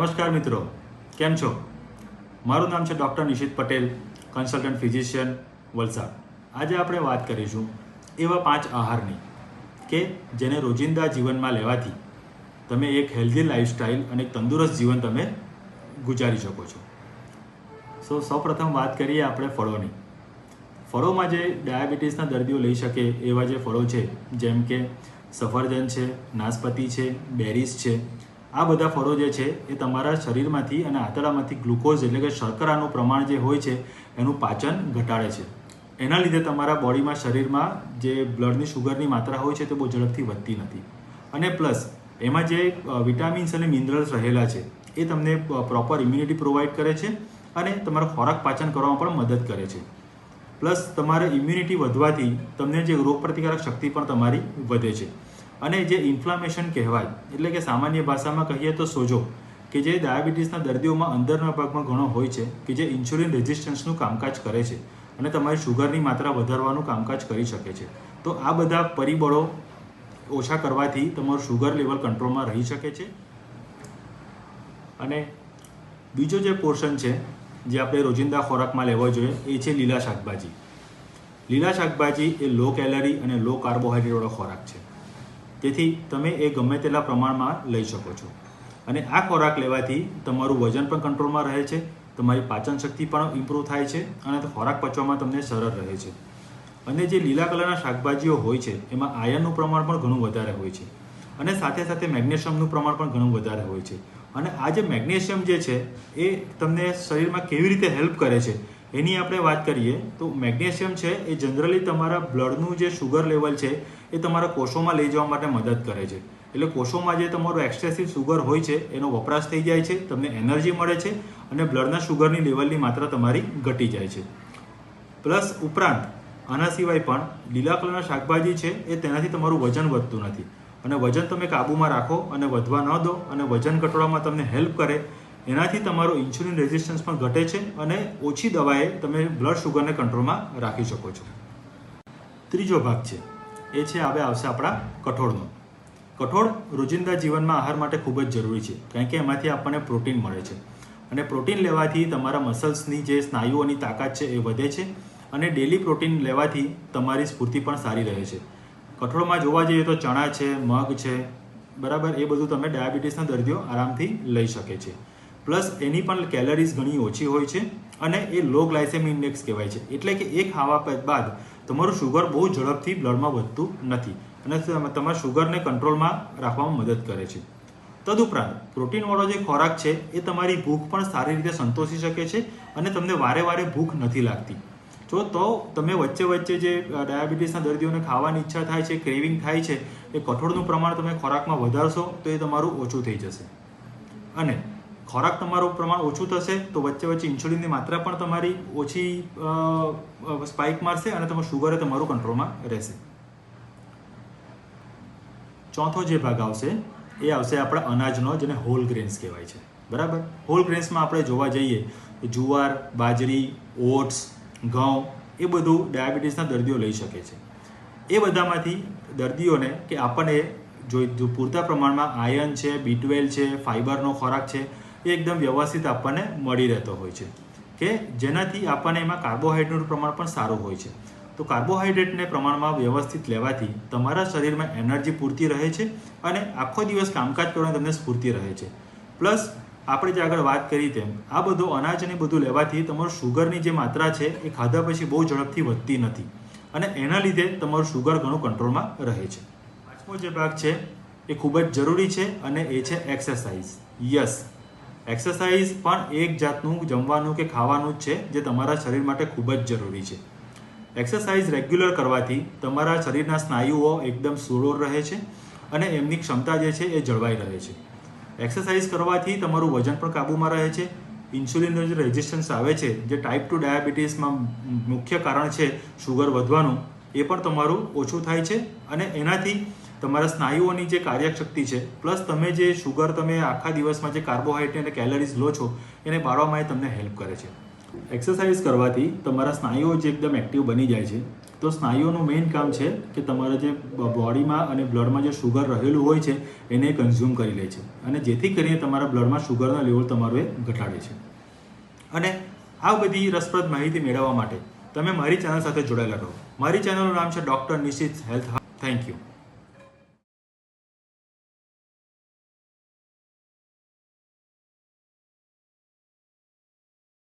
નમસ્કાર મિત્રો, કેમ છો? મારું નામ છે doctor Nishit Patel, consultant physician, Valsad. આજે આપણે વાત કરીશું એવા 5 આહારની કે જેને રોજિંદા જીવનમાં લેવાથી તમે એક હેલ્ધી લાઈફસ્ટાઈલ અને એક તંદુરસ્ત જીવન તમે ગુજારી શકો છો. સૌપ્રથમ વાત કરીએ આપણે ફળોની. ફળોમાં જે ડાયાબિટીસના દર્દીઓ લઈ શકે એવા જે ફળો છે, જેમ કે સફરજન છે, નાશપતી છે, બેરીઝ છે. આ બધા ફળો જે છે એ તમારા શરીરમાંથી અને આંતરડામાંથી ગ્લુકોઝ એટલે કે શર્કરાનું પ્રમાણ જે હોય છે એનું પાચન ઘટાડે છે. એના લીધે તમારા બોડીમાં શરીરમાં જે બ્લડની શુગરની માત્રા હોય છે તે બહુ ઝડપથી વધતી નથી. અને પ્લસ એમાં જે વિટામિન્સ અને મિનરલ્સ રહેલા છે એ તમને પ્રોપર ઇમ્યુનિટી પ્રોવાઈડ કરે છે અને તમારો ખોરાક પાચન કરવામાં પણ મદદ કરે છે. પ્લસ તમારે ઇમ્યુનિટી વધવાથી તમને જે રોગપ્રતિકારક શક્તિ પણ તમારી વધે છે. અને જે ઇન્ફ્લામેશન કહેવાય એટલે કે સામાન્ય ભાષામાં કહીએ તો સોજો, કે જે ડાયાબિટીસના દર્દીઓમાં અંદરના ભાગમાં ઘણો હોય છે કે જે ઇન્સ્યુલિન રેઝિસ્ટન્સનું કામકાજ કરે છે અને તમારી શુગરની માત્રા વધારવાનું કામકાજ કરી શકે છે. તો આ બધા પરિબળો ઓછા કરવાથી તમારું શુગર લેવલ કંટ્રોલમાં રહી શકે છે. અને બીજો જે પોર્શન છે જે આપણે રોજિંદા ખોરાકમાં લેવો જોઈએ એ છે લીલા શાકભાજી. લીલા શાકભાજી એ લો કેલરી અને લો કાર્બોહાઈડ્રેટવાળો ખોરાક છે. તેથી તમે એ ગમે તેટલા પ્રમાણમાં લઈ શકો છો. અને આ ખોરાક લેવાથી તમારું વજન પણ કંટ્રોલમાં રહે છે, તમારી પાચન શક્તિ પણ ઇમ્પ્રૂવ થાય છે અને ખોરાક પચવામાં તમને સરળ રહે છે. અને જે લીલા કલરના શાકભાજીઓ હોય છે એમાં આયર્નનું પ્રમાણ પણ ઘણું વધારે હોય છે અને સાથે સાથે મેગ્નેશિયમનું પ્રમાણ પણ ઘણું વધારે હોય છે. અને આ જે મેગ્નેશિયમ જે છે એ તમને શરીરમાં કેવી રીતે હેલ્પ કરે છે એની આપણે વાત કરીએ તો મેગ્નેશિયમ છે એ જનરલી તમારા બ્લડનું જે શુગર લેવલ છે એ તમારા કોષોમાં લઈ જવા માટે મદદ કરે છે. એટલે કોષોમાં જે તમારું એક્સેસિવ શુગર હોય છે એનો વપરાશ થઈ જાય છે, તમને એનર્જી મળે છે અને બ્લડના શુગરની લેવલની માત્રા તમારી ઘટી જાય છે. પ્લસ ઉપરાંત આના સિવાય પણ લીલા કલરના શાકભાજી છે એ તેનાથી તમારું વજન વધતું નથી. અને વજન તમે કાબૂમાં રાખો અને વધવા ન દો અને વજન ઘટાડવામાં તમને હેલ્પ કરે, એનાથી તમારો ઇન્સ્યુલિન રેઝિસ્ટન્સ પણ ઘટે છે અને ઓછી દવાએ તમે બ્લડ શુગરને કંટ્રોલમાં રાખી શકો છો. ત્રીજો ભાગ છે એ છે હવે આવશે આપણા કઠોળનો. કઠોળ રોજિંદા જીવનમાં આહાર માટે ખૂબ જ જરૂરી છે કારણ કે એમાંથી આપણને પ્રોટીન મળે છે અને પ્રોટીન લેવાથી તમારા મસલ્સની જે સ્નાયુઓની તાકાત છે એ વધે છે અને ડેલી પ્રોટીન લેવાથી તમારી સ્ફૂર્તિ પણ સારી રહે છે. કઠોળમાં જોવા જઈએ તો ચણા છે, મગ છે, બરાબર, એ બધું તમે ડાયાબિટીસના દર્દીઓ આરામથી લઈ શકે છે. પ્લસ એની પણ કેલરીઝ ઘણી ઓછી હોય છે અને એ લો ગ્લાયસેમિક ઇન્ડેક્સ કહેવાય છે. એટલે કે એક ખાવા બાદ તમારું શુગર બહુ ઝડપથી બ્લડમાં વધતું નથી અને તમારા શુગરને કંટ્રોલમાં રાખવામાં મદદ કરે છે. તદુપરાંત પ્રોટીનવાળો જે ખોરાક છે એ તમારી ભૂખ પણ સારી રીતે સંતોષી શકે છે અને તમને વારે વારે ભૂખ નથી લાગતી. તો તમે વચ્ચે વચ્ચે જે ડાયાબિટીસના દર્દીઓને ખાવાની ઈચ્છા થાય છે, ક્રેવિંગ થાય છે, એ કઠોળનું પ્રમાણ તમે ખોરાકમાં વધારશો તો એ તમારું ઓછું થઈ જશે. અને ખોરાક તમારું પ્રમાણ ઓછું થશે તો વચ્ચે વચ્ચે ઇન્સ્યુલિનની માત્રા પણ તમારી ઓછી સ્પાઇક મારશે અને તમારું શુગર તમારું કંટ્રોલમાં રહેશે. ચોથો જે ભાગ આવશે એ આવશે આપણા અનાજનો, જેને હોલ ગ્રેન્સ કહેવાય છે. બરાબર, હોલ ગ્રેન્સમાં આપણે જોવા જઈએ તો જુવાર, બાજરી, ઓટ્સ, ઘઉં એ બધું ડાયાબિટીસના દર્દીઓ લઈ શકે છે. એ બધામાંથી દર્દીઓને કે આપણને જો પૂરતા પ્રમાણમાં આયર્ન છે, B12 છે, ફાઇબરનો ખોરાક છે એ એકદમ વ્યવસ્થિત આપણને મળી રહેતો હોય છે કે જેનાથી આપણને એમાં કાર્બોહાઈડ્રેટનું પ્રમાણ પણ સારું હોય છે. તો કાર્બોહાઈડ્રેટને પ્રમાણમાં વ્યવસ્થિત લેવાથી તમારા શરીરમાં એનર્જી પૂરતી રહે છે અને આખો દિવસ કામકાજ કરવાની તમને સ્ફૂર્તિ રહે છે. પ્લસ આપણે જે આગળ વાત કરી તેમ આ બધું અનાજ અને બધું લેવાથી તમારું શુગરની જે માત્રા છે એ ખાધા પછી બહુ ઝડપથી વધતી નથી અને એના લીધે તમારું શુગર ઘણું કંટ્રોલમાં રહે છે. પાંચમો જે ભાગ છે એ ખૂબ જ જરૂરી છે અને એ છે એક્સરસાઇઝ. યસ, એક્સરસાઇઝ પણ એક જાતનું જમવાનું કે ખાવાનું જ છે જે તમારા શરીર માટે ખૂબ જ જરૂરી છે. એક્સરસાઇઝ રેગ્યુલર કરવાથી તમારા શરીરના સ્નાયુઓ એકદમ સુડોળ રહે છે અને એમની ક્ષમતા જે છે એ જળવાઈ રહે છે. એક્સરસાઇઝ કરવાથી તમારું વજન પણ કાબૂમાં રહે છે. ઇન્સ્યુલિનનો જે રેઝિસ્ટન્સ આવે છે, જે ટાઈપ 2 ડાયાબિટીસમાં મુખ્ય કારણ છે શુગર વધવાનું, એ પણ તમારું ઓછું થાય છે અને એનાથી તમારા સ્નાયુઓની જે કાર્યશક્તિ છે પ્લસ તમે જે શુગર તમે આખા દિવસમાં જે કાર્બોહાઈડ્રેટ અને કેલરીઝ લો છો એને બાળવામાં એ તમને હેલ્પ કરે છે. એક્સરસાઇઝ કરવાથી તમારા સ્નાયુઓ જે એકદમ એક્ટિવ બની જાય છે તો સ્નાયુઓનું મેઇન કામ છે કે તમારા જે બોડીમાં અને બ્લડમાં જે શુગર રહેલું હોય છે એને કન્ઝ્યુમ કરી લે છે અને જેથી કરીને તમારા બ્લડમાં શુગરના લેવલ તમારું એ ઘટાડે છે. અને આ બધી રસપ્રદ માહિતી મેળવવા માટે તમે મારી ચેનલ સાથે જોડાયેલા રહો. મારી ચેનલનું નામ છે doctor Nishit health. Thank you.